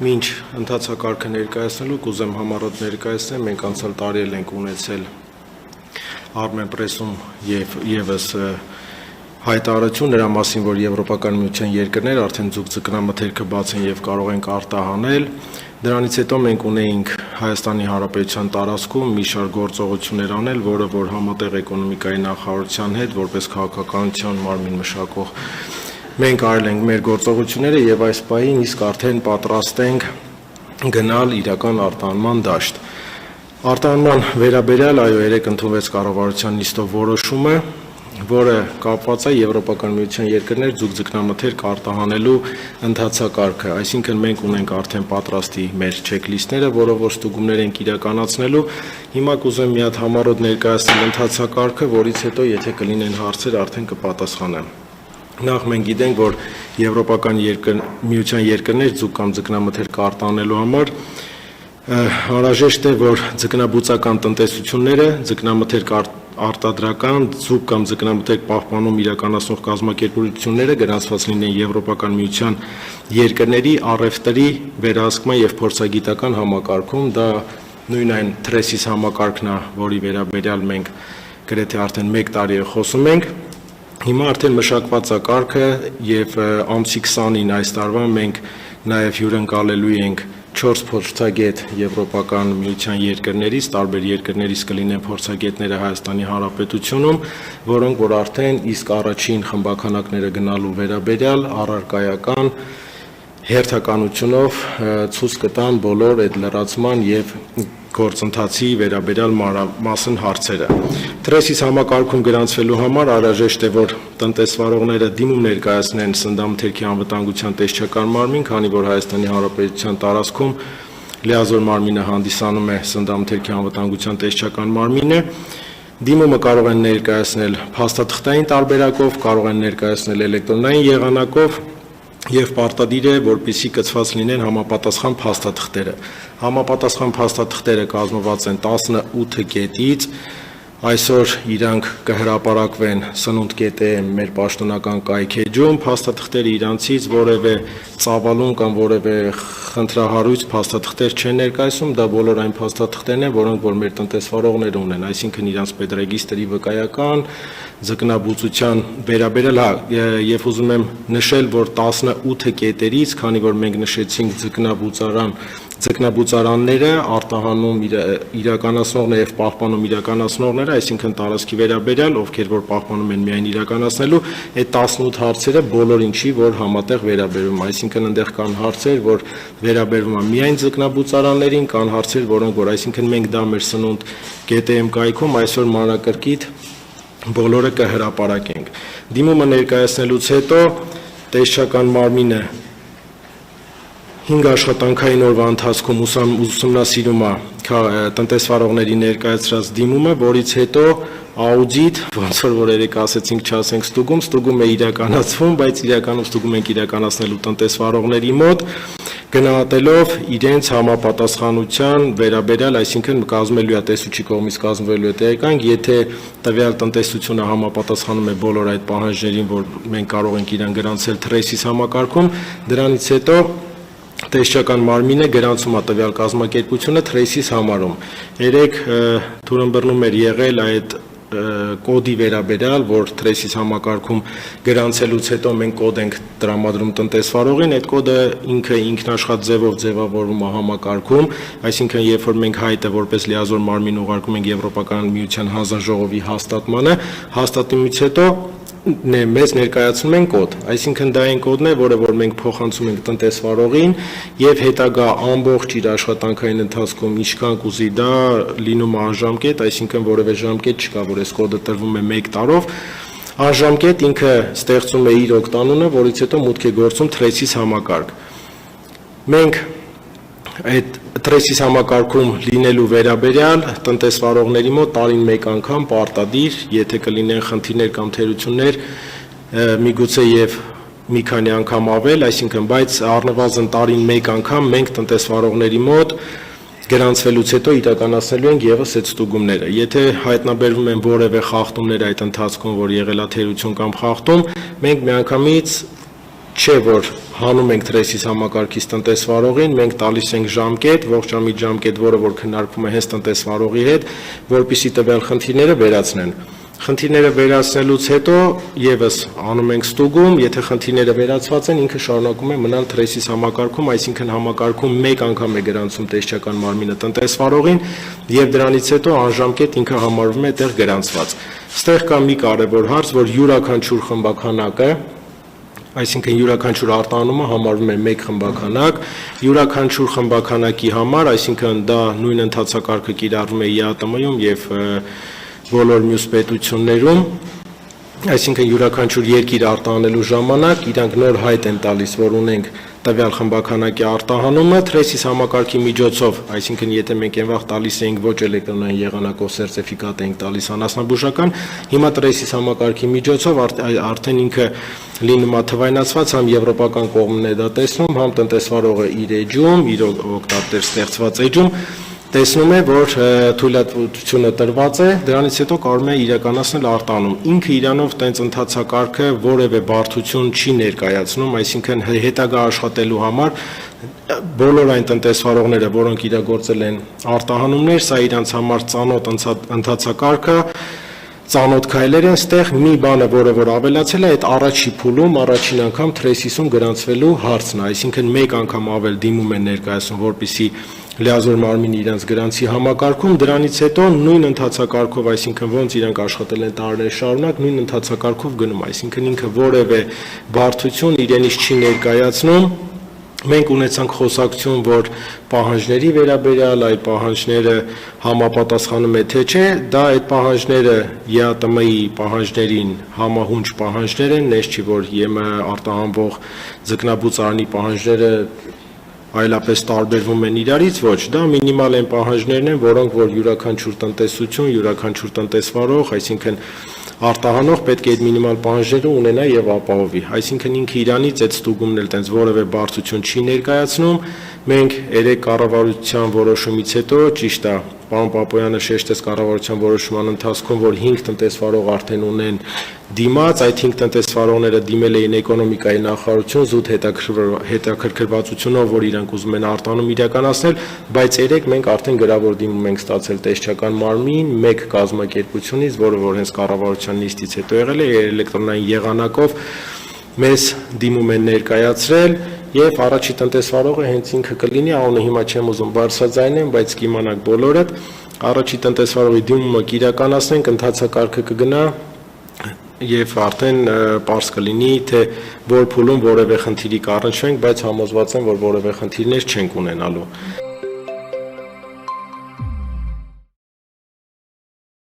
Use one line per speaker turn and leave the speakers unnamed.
Մինչ ընթացակարգը ներկայացնելու կուզեմ համառոտ ներկայացնել, մենք անցյալ տարի ենք ունեցել Armenpress-ում եւս հայտարարություն նրա մասին, որ Եվրոպական միության երկրներ արդեն ձուկ ձկնամթերքը բաց են եւ կարող են արտահանել։ Դրանից հետո մենք ունեինք Հայաստանի Հանրապետության տարածքում մի շարք գործողություններ անել, որը որ համատեղ էկոնոմիկայի նախարարության հետ որպես քաղաքականության մարմին մշակող մենք արել ենք մեր գործողությունները եւ այս պահին իսկ արդեն պատրաստ ենք գնալ իրական արտահանման դաշտ։ Արտահանման վերաբերյալ այո, երեք ընդունվեց կառավարության նիստով որոշումը, որը կապված է Եվրոպական միության երկրներ ձուկ ձկնամթերք արտահանելու ընթացակարգը, այսինքն մենք ունենք արդեն պատրաստի մեր չեկլիստները, որով որ ստուգումներ ենք իրականացնելու։ Հիմա կուզեմ մի հատ համառոտ ներկայացնել ընթացակարգը, որից հետո եթե կլինեն հարցեր, արդեն կպատասխանեմ։ Նախ մենք գիտենք, որ Եվրոպական միության երկրներ ձուկ կամ ձկնամթերք արտահանելու համար անհրաժեշտ է, որ ձկնաբուծական տնտեսությունները, ձկնամթերք արտադրական, ձուկ կամ ձկնամթերք պահպանում իրականացնող կազմակերպությունները գրանցված լինեն Եվրոպական միության երկրների առևտրի, վերահսկման եւ փորձագիտական համակարգում, դա նույն այն TRESIS համակարգն է, որի վերաբերյալ մենք գրեթե արդեն 1 տարի է խոսում ենք։ Հիմա արդեն մշակված է կարգը եւ ամսի 20-ին այս տարվա մենք նաեւ հյուրընկալելու ենք 4 փորձագետ Եվրոպական միության երկրներից, տարբեր երկրներից կլինեն փորձագետները Հայաստանի Հանրապետությունում, որոնք որ արդեն իսկ առաջին խմբականակները գնալու վերաբերյալ առարկայական հերթականությունով ցույց կտան բոլոր այդ լրացման եւ գործընթացի վերաբերյալ մանրամասն հարցերը։ TRESIS համակարգում գրանցվելու համար անհրաժեշտ է, որ տնտեսվարողները դիմում ներկայացնեն սննդամթերքի անվտանգության տեսչական մարմին, քանի որ Հայաստանի Հանրապետության տարածքում լիազոր մարմինը հանդիսանում է սննդամթերքի անվտանգության տեսչական մարմինը։ Դիմումը կարող են ներկայացնել փաստաթղթային տարբերակով, կարող են ներկայացնել էլեկտրոնային եղանակով եւ պարտադիր է, որպեսզի կցված լինեն համապատասխան փաստաթղթերը։ Համապատասխան փաստաթղթերը կազմված են 18 կետից, այսօր իրանք կհրապարակվեն սնունդ.am մեր պաշտոնական կայքեջում, փաստաթղթերը իրանցից որևէ ծավալուն կամ որևէ խնդրահարույց փաստաթղթեր չեն ներկայացում, դա բոլոր այն փաստաթղթերն են, որոնք որ մեր տնտեսվարողները ունեն, այսինքն իրանց պետրեգիստրի վկայական, ձկնաբուծության վերաբերյալ, եւ ուզում եմ նշել, որ 18 կետերից, քանի որ մենք նշեցինք ձկնաբուծարանները, արտահանում իրականացնողները եւ պահպանում իրականացնողները, այսինքն տարածքի վերաբերյալ, ովքեր որ պահպանում են միայն իրականացնելու, այդ 18 հարցերը բոլորին չի, որ համատեղ վերաբերում, այսինքն այնտեղ կան հարցեր, որ վերաբերվում է միայն ձկնաբուծարաններին, կան հարցեր, որոնք որ այսինքն մենք դա մեր սնունդ.am կայքում այսօր մանրակրկիտ բոլորը կհրապարակենք։ Դիմումը ներկայացնելուց հետո տեսչական մարմինը 5 աշխատանքային օրվա ընթացքում ուսումնասիրում է տնտեսվարողների ներկայացրած դիմումը, որից հետո աուդիտ, ոնց որ երեք ասեցինք, չասենք ստուգում է իրականացվում, բայց իրականում ստուգում ենք իրականացնելու տնտեսվարողների մոտ, գնահատելով իրենց համապատասխանության վերաբերյալ, այսինքն կազմելու է տեսուչի կողմից կազմվելու է տեղեկանք, եթե տվյալ տնտեսությունը համապատասխանում է բոլոր այդ պահանջներին, որ մենք կարող ենք իրան գրանցել TRESIS համակարգում, դրանից հետո տեսչական մարմինը գրանցում է տվյալ կազմակերպությունը TRESIS համարում։ Երեք թուրըմբռնում էր եղել այդ կոդի վերաբերյալ, որ TRESIS համակարգում գրանցելուց հետո մենք կոդ ենք տրամադրում տնտեսվարողին, այդ կոդը ինքը ինքնաշխատ ձևով ձևավորվում է համակարգում, այսինքն երբ որ մենք հայտը որպես լիազոր մարմին ուղարկում ենք Եվրոպական միության հանձնաժողովի հաստատմանը, հաստատումից հետո մեզ ներկայացնում են կոդ, այսինքն դա այն կոդն է, որը որ մենք փոխանցում ենք տնտեսվարողին եւ հետագա ամբողջ իր աշխատանքային ընթացքում ինչքան կուզի դա լինում է անժամկետ, այսինքն որևէ ժամկետ չկա, որ այս կոդը տրվում է 1 տարով, անժամկետ ինքը ստեղծում է իր օգտանունը, որից հետո մուտք է գործում TRESIS համակարգ։ Մենք այդ TRESIS համակարգում լինելու վերաբերյալ տնտեսվարողների մոտ տարին 1 անգամ պարտադիր, եթե կլինեն խնդիրներ կամ թերություններ, միգուցե եւ մի քանի անգամ ավել, այսինքն բայց առնվազն տարին 1 անգամ մենք տնտեսվարողների մոտ գրանցվելուց հետո իրականացնելու ենք եւս այդ ստուգումները։ Եթե հայտնաբերվում են որևէ խախտումներ այդ ընթացքում, որ եղել է թերություն կամ խախտում, մենք միանգամից չէ որ հանում ենք թրեսից համակարգից տնտեսվարողին, մենք տալիս ենք ժամկետ, ողջամիտ ժամկետ, որը որ քննարկվում է հենց տնտեսվարողի հետ, որպեսզի տվյալ խնդիրները վերացնեն։ Խնդիրները վերացնելուց հետո եւս անում ենք ստուգում, եթե խնդիրները վերացված են, ինքը շարունակում է մնալ թրեսից համակարգում, այսինքն համակարգում մեկ անգամ է գրանցում տեսչական մարմինը տնտեսվարողին եւ դրանից հետո անժամկետ ինքը համարվում է այդտեղ գրանցված։ Ստեղ կա մի կարևոր հարց, որ յուրաքանչյուր խմբականակը, այսինքն յուրաքանչյուր արտահանումը համարվում է մեկ խմբականակ, յուրաքանչյուր խմբականակի համար, այսինքն դա նույն ընթացակարգը կիրառվում է ԵԱՏՄ-ում եւ բոլոր մյուս պետություններում, այսինքն յուրաքանչյուր երկիր արտահանելու ժամանակ իրանք նոր հայտ են տալիս, որ ունենք տվյալ խմբականակի արտահանումը թրեսից համակարգի միջոցով, այսինքն եթե մենք այնվաղ տալիս էինք ոչ էլեկտրոնային եղանակով սերտիֆիկատ էինք տալիս անասնաբուժական, հիմա թրեսից համակարգի միջոցով արդեն ինքը լինում է թվայնացված, համ եվրոպական կողմն է դա տեսնում, համ տնտեսվարողը իր էջում, իր օգտատեր ստեղծված էջում տեսնում է, որ թույլատվությունը տրված է, դրանից հետո կարող է իրականացնել արտահանում։ Ինքը իրանով տենց ընթացակարգը որևէ բարդություն չի ներկայացնում, այսինքն հետագա աշխատելու համար բոլոր այն տնտեսվարողները, որոնք իրագործել են արտահանումներ, սա իրանց համար ծանոթ ընթացակարգը, ծանոթ քայլեր են, ստեղ մի բանը, որը որ ավելացել է, այդ առաջի փուլում, առաջին անգամ թրեսիսում գրանցվելու հարցն է, այսինքն մեկ անգամ ավել դիմում են ներկայացնում, որպեսզի լիազոր մարմինը իրենց գրանցի համակարգում, դրանից հետո նույն ընթացակարգով, այսինքն ոնց իրանք աշխատել են տարիներ շարունակ, նույն ընթացակարգով գնում, այսինքն ինքը որևէ բարդություն իրենից չի ներկայացնում։ Մենք ունեցանք խոսակցություն, որ պահանջների վերաբերյալ այդ պահանջները համապատասխանում է թե չէ, դա այդ պահանջները ԵԱՏՄ-ի պահանջներին համահունչ պահանջներ են, նես չի որ ԵՄ արտահանվող ձկնաբուծարանի պահանջները այլապես տարբերվում են իրարից, ոչ, դա մինիմալ են պահանջներն են, որոնք որ յուրաքանչյուր տնտեսություն, յուրաքանչյուր տնտեսվարող, այսինքն արտահանող պետք է այդ մինիմալ պահանջները ունենա եւ ապահովի, այսինքն ինքը իրանից այդ ստուգումն էլ տենց որևէ բարդություն չի ներկայացնում, մենք երեք կառավարության որոշումից հետո, ճիշտ է, պարոն Պապոյանը շեշտեց կառավարության որոշման ընթացքում, որ 5 տնտեսվարող արդեն ունեն դիմաց, այդ 5 տնտեսվարողները դիմել էին էկոնոմիկայի նախարարություն, զուտ հետաքրքրվածությունով, որ իրանք ուզում են արտահանում իրականացնել, բայց երեք մենք արդեն գրավոր դիմում ենք ստացել տեսչական մարմին, մեկ կազմակերպությունից, որը որ հենց կառավարության նիստից հետո եղել է, էլեկտրոնային եղանակով մեզ դիմում են ներկայացրել եւ առաջի տնտեսվարողը հենց ինքը կլինի, անունը հիմա չեմ ուզում բարձրաձայնեմ, բայց կիմանաք բոլորդ, առաջի տնտեսվարողի դիմումը կիրականացնենք, ընթացակարգը կգնա եւ արդեն պարզ կլինի, թե որ փուլում որևէ խնդիրի կառնչվենք, բայց համոզված եմ, որ որևէ խնդիրներ չենք ունենալու։